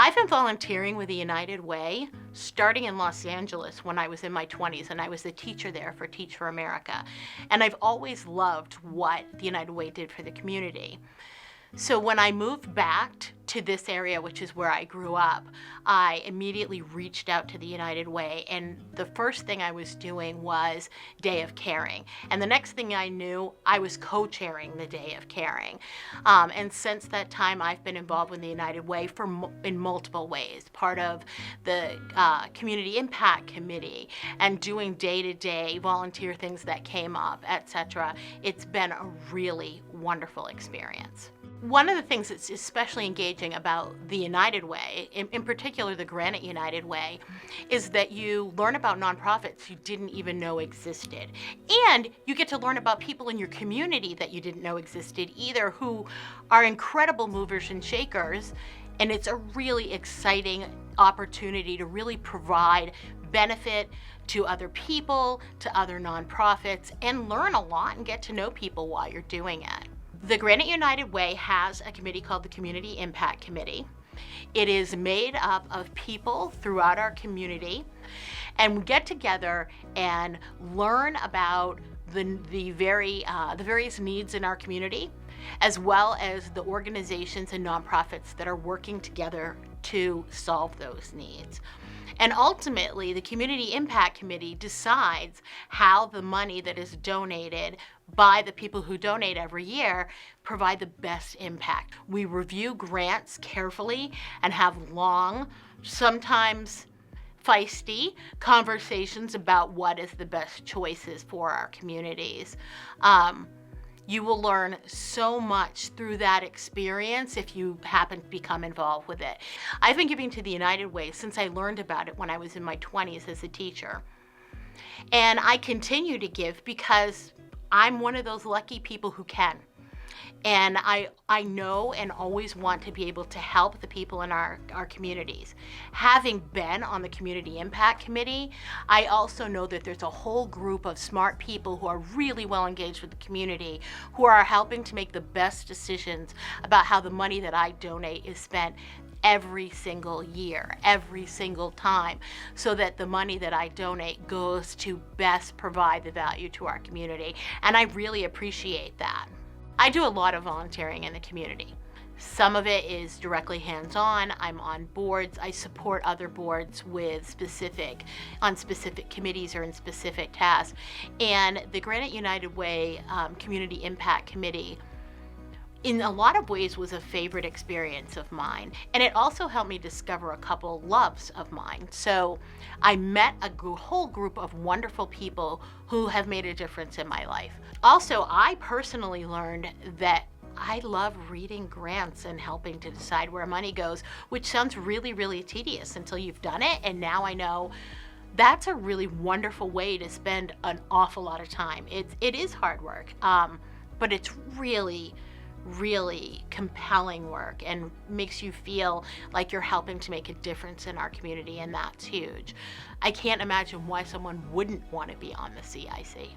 I've been volunteering with the United Way starting in Los Angeles when I was in my 20s, and I was the teacher there for Teach for America. And I've always loved what the United Way did for the community. So when I moved back to this area, which is where I grew up, I immediately reached out to the United Way, and the first thing I was doing was Day of Caring. And the next thing I knew, I was co-chairing the Day of Caring. And since that time, I've been involved with the United Way in multiple ways, part of the Community Impact Committee and doing day-to-day volunteer things that came up, etc. It's been a really wonderful experience. One of the things that's especially engaging about the United Way, in particular the Granite United Way, is that you learn about nonprofits you didn't even know existed. And you get to learn about people in your community that you didn't know existed either, who are incredible movers and shakers. And it's a really exciting opportunity to really provide benefit to other people, to other nonprofits, and learn a lot and get to know people while you're doing it. The Granite United Way has a committee called the Community Impact Committee. It is made up of people throughout our community, and we get together and learn about the various needs in our community, as well as the organizations and nonprofits that are working together to solve those needs. And ultimately, the Community Impact Committee decides how the money that is donated by the people who donate every year provide the best impact. We review grants carefully and have long, sometimes feisty conversations about what is the best choices for our communities. You will learn so much through that experience if you happen to become involved with it. I've been giving to the United Way since I learned about it when I was in my 20s as a teacher. And I continue to give because I'm one of those lucky people who can. And I know and always want to be able to help the people in our communities. Having been on the Community Impact Committee, I also know that there's a whole group of smart people who are really well engaged with the community, who are helping to make the best decisions about how the money that I donate is spent every single year, every single time, so that the money that I donate goes to best provide the value to our community. And I really appreciate that. I do a lot of volunteering in the community. Some of it is directly hands-on. I'm on boards. I support other boards on specific committees or in specific tasks. And the Granite United Way Community Impact Committee, in a lot of ways, was a favorite experience of mine. And it also helped me discover a couple loves of mine. So I met a whole group of wonderful people who have made a difference in my life. Also, I personally learned that I love reading grants and helping to decide where money goes, which sounds really, really tedious until you've done it. And now I know that's a really wonderful way to spend an awful lot of time. It is hard work, but it's really compelling work and makes you feel like you're helping to make a difference in our community, and that's huge. I can't imagine why someone wouldn't want to be on the CIC.